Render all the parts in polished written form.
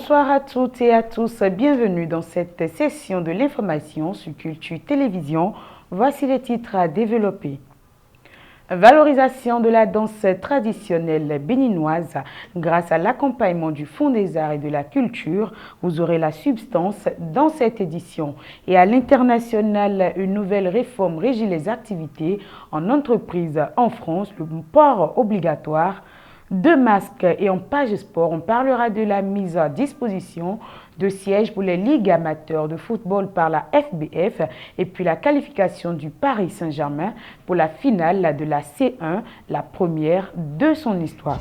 Bonsoir à toutes et à tous, bienvenue dans cette session de l'information sur Culture Télévision. Voici les titres à développer. Valorisation de la danse traditionnelle béninoise grâce à l'accompagnement du Fonds des Arts et de la Culture. Vous aurez la substance dans cette édition. Et à l'international, une nouvelle réforme régit les activités en entreprise en France, le port obligatoire de masques. Et en page sport, on parlera de la mise à disposition de sièges pour les ligues amateurs de football par la FBF et puis la qualification du Paris Saint-Germain pour la finale de la C1, la première de son histoire.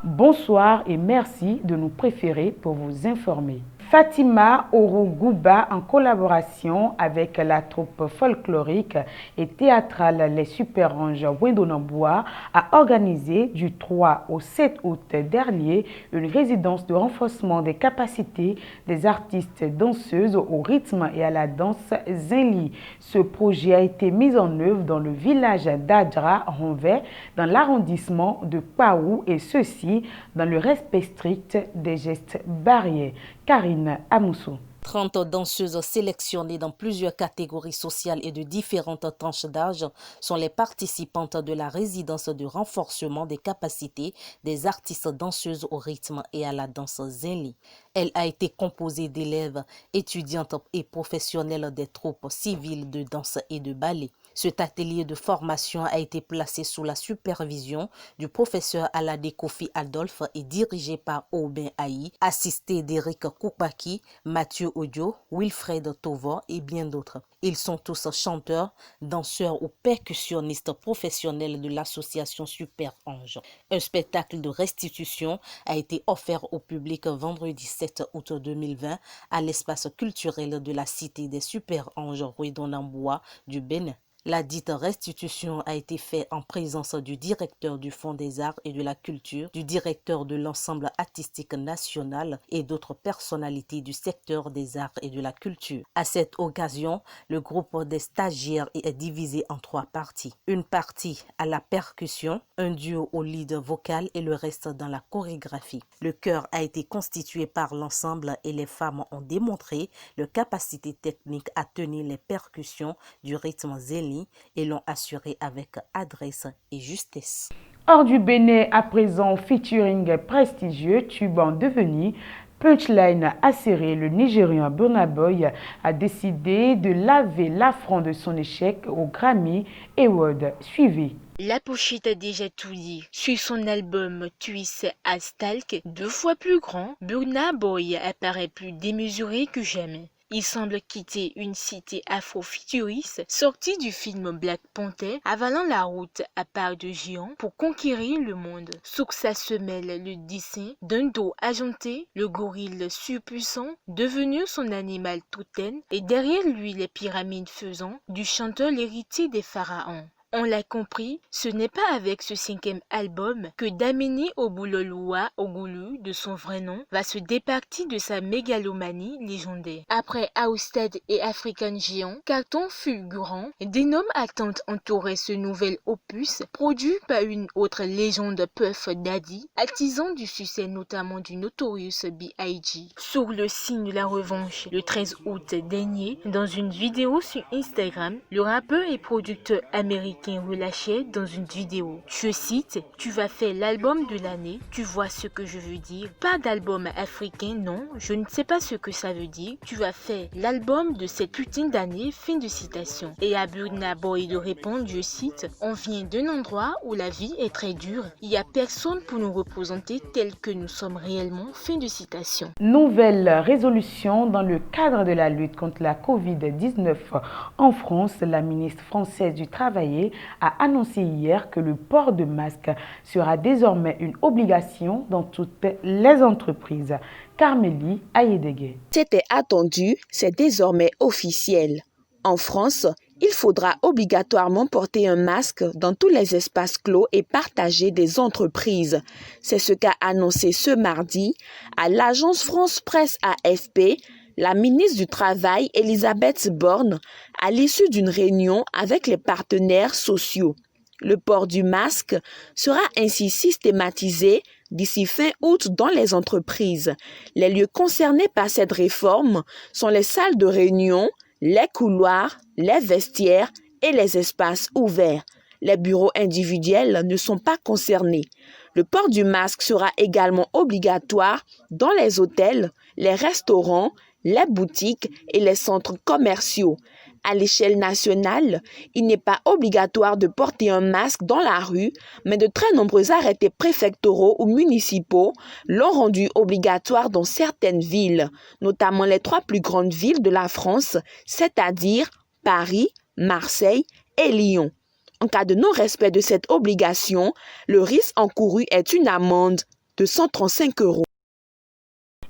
Bonsoir et merci de nous préférer pour vous informer. Fatima Orogouba, en collaboration avec la troupe folklorique et théâtrale Les Super Anges Wendonambois, a organisé du 3 au 7 août dernier une résidence de renforcement des capacités des artistes danseuses au rythme et à la danse Zinli. Ce projet a été mis en œuvre dans le village d'Adra-Ronvet, dans l'arrondissement de Paou, et ceci dans le respect strict des gestes barrières. Karine Amoussou. 30 danseuses sélectionnées dans plusieurs catégories sociales et de différentes tranches d'âge sont les participantes de la résidence de renforcement des capacités des artistes danseuses au rythme et à la danse Zinli. Elle a été composée d'élèves, étudiantes et professionnels des troupes civiles de danse et de ballet. Cet atelier de formation a été placé sous la supervision du professeur Alade Kofi Adolphe et dirigé par Aubin Haï, assisté d'Éric Koupaki, Mathieu Audio, Wilfred Tovo et bien d'autres. Ils sont tous chanteurs, danseurs ou percussionnistes professionnels de l'association Super Ange. Un spectacle de restitution a été offert au public vendredi 7 août 2020 à l'espace culturel de la cité des Super Anges Wendonambois du Bénin. La dite restitution a été faite en présence du directeur du Fonds des Arts et de la Culture, du directeur de l'ensemble artistique national et d'autres personnalités du secteur des arts et de la culture. À cette occasion, le groupe des stagiaires est divisé en 3 parties. Une partie à la percussion, un duo au lead vocal et le reste dans la chorégraphie. Le chœur a été constitué par l'ensemble et les femmes ont démontré leur capacité technique à tenir les percussions du rythme Zinli et l'ont assuré avec adresse et justesse. Hors du Bénin, à présent, featuring prestigieux, tube en devenir, Punchline acéré, le Nigérian Burna Boy a décidé de laver l'affront de son échec au Grammy Award. Suivez. La pochette a déjà tout dit. Sur son album Twist à Stalk, 2 fois plus grand, Burna Boy apparaît plus démesuré que jamais. Il semble quitter une cité afro-futuriste sortie du film Black Panther, avalant la route à part de géants pour conquérir le monde. Sous ça se mêle le dessin d'un dos agenté, le gorille surpuissant, devenu son animal totem, et derrière lui les pyramides faisant du chanteur l'héritier des pharaons. On l'a compris, ce n'est pas avec ce 5e album que Damini Obuloluwa Ogulu, de son vrai nom, va se départir de sa mégalomanie légendaire. Après Austed et African Giant, carton fulgurant, des noms attendent entourer ce nouvel opus, produit par une autre légende Puff Daddy, artisan du succès notamment du Notorious B.I.G. Sur le signe de la revanche, le 13 août dernier, dans une vidéo sur Instagram, le rappeur et producteur américain relâché dans une vidéo. Je cite, « Tu vas faire l'album de l'année, tu vois ce que je veux dire. Pas d'album africain, non, je ne sais pas ce que ça veut dire. Tu vas faire l'album de cette putain d'année, fin de citation. » Et à Burna Boy de répondre, je cite, « On vient d'un endroit où la vie est très dure. Il n'y a personne pour nous représenter tel que nous sommes réellement, fin de citation. » Nouvelle résolution dans le cadre de la lutte contre la COVID-19 en France. La ministre française du Travail a annoncé hier que le port de masque sera désormais une obligation dans toutes les entreprises. Carmélie Ayédégué. C'était attendu, c'est désormais officiel. En France, il faudra obligatoirement porter un masque dans tous les espaces clos et partagés des entreprises. C'est ce qu'a annoncé ce mardi à l'agence France Presse AFP la ministre du Travail, Elisabeth Borne, à l'issue d'une réunion avec les partenaires sociaux. Le port du masque sera ainsi systématisé d'ici fin août dans les entreprises. Les lieux concernés par cette réforme sont les salles de réunion, les couloirs, les vestiaires et les espaces ouverts. Les bureaux individuels ne sont pas concernés. Le port du masque sera également obligatoire dans les hôtels, les restaurants, les boutiques et les centres commerciaux. À l'échelle nationale, il n'est pas obligatoire de porter un masque dans la rue, mais de très nombreux arrêtés préfectoraux ou municipaux l'ont rendu obligatoire dans certaines villes, notamment les 3 plus grandes villes de la France, c'est-à-dire Paris, Marseille et Lyon. En cas de non-respect de cette obligation, le risque encouru est une amende de 135 €.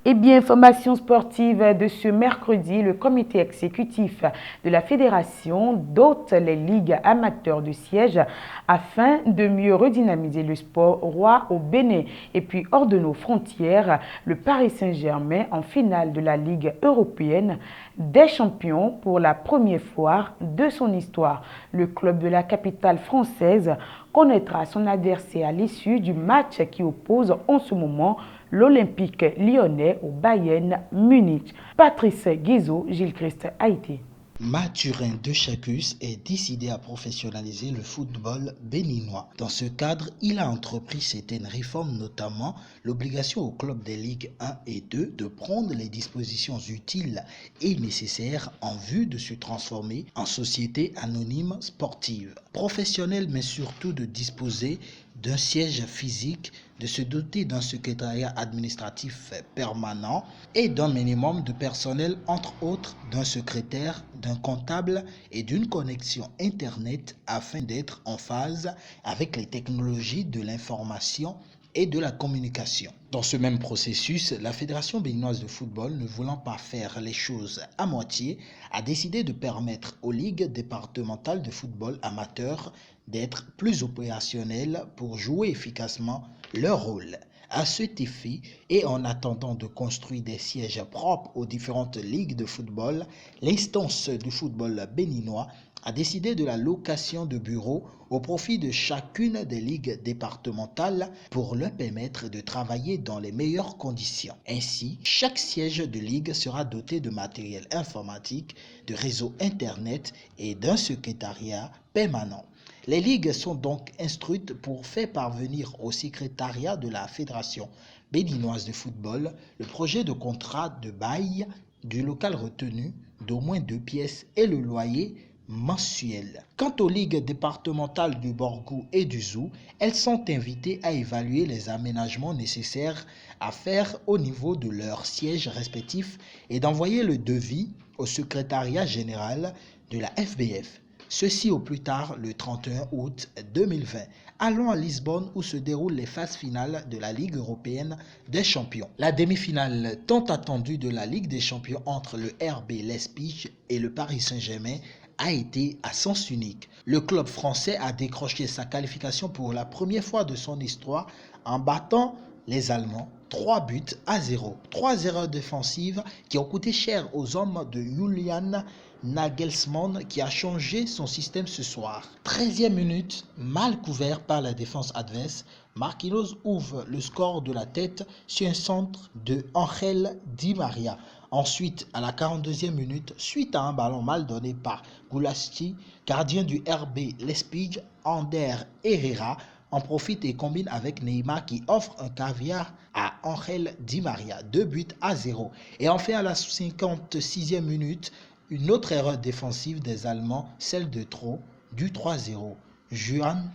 Eh bien, information sportive de ce mercredi, le comité exécutif de la fédération dote les ligues amateurs de sièges afin de mieux redynamiser le sport roi au Bénin. Et puis, hors de nos frontières, le Paris Saint-Germain en finale de la Ligue européenne des champions pour la première fois de son histoire. Le club de la capitale française connaîtra son adversaire à l'issue du match qui oppose en ce moment l'Olympique lyonnais au Bayern Munich. Patrice Guizot, Gilles Christ, Haïti. Mathurin Deschacus est décidé à professionnaliser le football béninois. Dans ce cadre, il a entrepris certaines réformes, notamment l'obligation aux clubs des Ligues 1 et 2 de prendre les dispositions utiles et nécessaires en vue de se transformer en société anonyme sportive, professionnelle, mais surtout de disposer d'un siège physique, de se doter d'un secrétariat administratif permanent et d'un minimum de personnel, entre autres d'un secrétaire, d'un comptable et d'une connexion Internet afin d'être en phase avec les technologies de l'information et de la communication. Dans ce même processus, la Fédération béninoise de football, ne voulant pas faire les choses à moitié, a décidé de permettre aux ligues départementales de football amateur d'être plus opérationnelles pour jouer efficacement leur rôle. À cet effet, et en attendant de construire des sièges propres aux différentes ligues de football, l'instance du football béninois a décidé de la location de bureaux au profit de chacune des ligues départementales pour leur permettre de travailler dans les meilleures conditions. Ainsi, chaque siège de ligue sera doté de matériel informatique, de réseau Internet et d'un secrétariat permanent. Les ligues sont donc instruites pour faire parvenir au secrétariat de la Fédération béninoise de football le projet de contrat de bail du local retenu d'au moins 2 pièces et le loyer mensuel. Quant aux ligues départementales du Borgou et du Zou, elles sont invitées à évaluer les aménagements nécessaires à faire au niveau de leurs sièges respectifs et d'envoyer le devis au secrétariat général de la FBF. Ceci au plus tard le 31 août 2020. Allons à Lisbonne où se déroulent les phases finales de la Ligue européenne des champions. La demi-finale tant attendue de la Ligue des champions entre le RB Leipzig et le Paris Saint-Germain a été à sens unique. Le club français a décroché sa qualification pour la première fois de son histoire en battant les Allemands 3-0. 3 erreurs défensives qui ont coûté cher aux hommes de Julian Nagelsmann qui a changé son système ce soir. 13e minute, mal couvert par la défense adverse, Marquinhos ouvre le score de la tête sur un centre de Ángel Di María. Ensuite, à la 42e minute, suite à un ballon mal donné par Gulácsi, gardien du RB Leipzig, Ander Herrera en profite et combine avec Neymar qui offre un caviar à Ángel Di María, 2-0. Et enfin, à la 56e minute, une autre erreur défensive des Allemands, celle de trop, du 3-0. Juan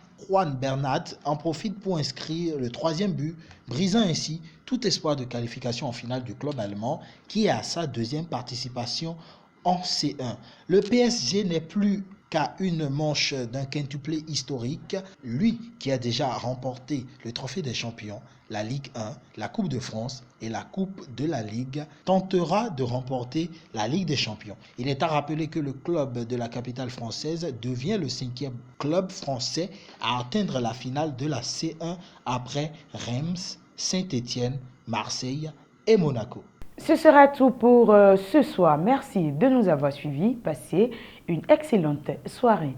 Bernat en profite pour inscrire le 3e but, brisant ainsi tout espoir de qualification en finale du club allemand qui est à sa 2e participation en C1. Le PSG n'est plus qu'à une manche d'un quintuplé historique, lui qui a déjà remporté le trophée des champions, la Ligue 1, la Coupe de France et la Coupe de la Ligue, tentera de remporter la Ligue des champions. Il est à rappeler que le club de la capitale française devient le 5e club français à atteindre la finale de la C1 après Reims, Saint-Étienne, Marseille et Monaco. Ce sera tout pour ce soir. Merci de nous avoir suivis. Passez une excellente soirée.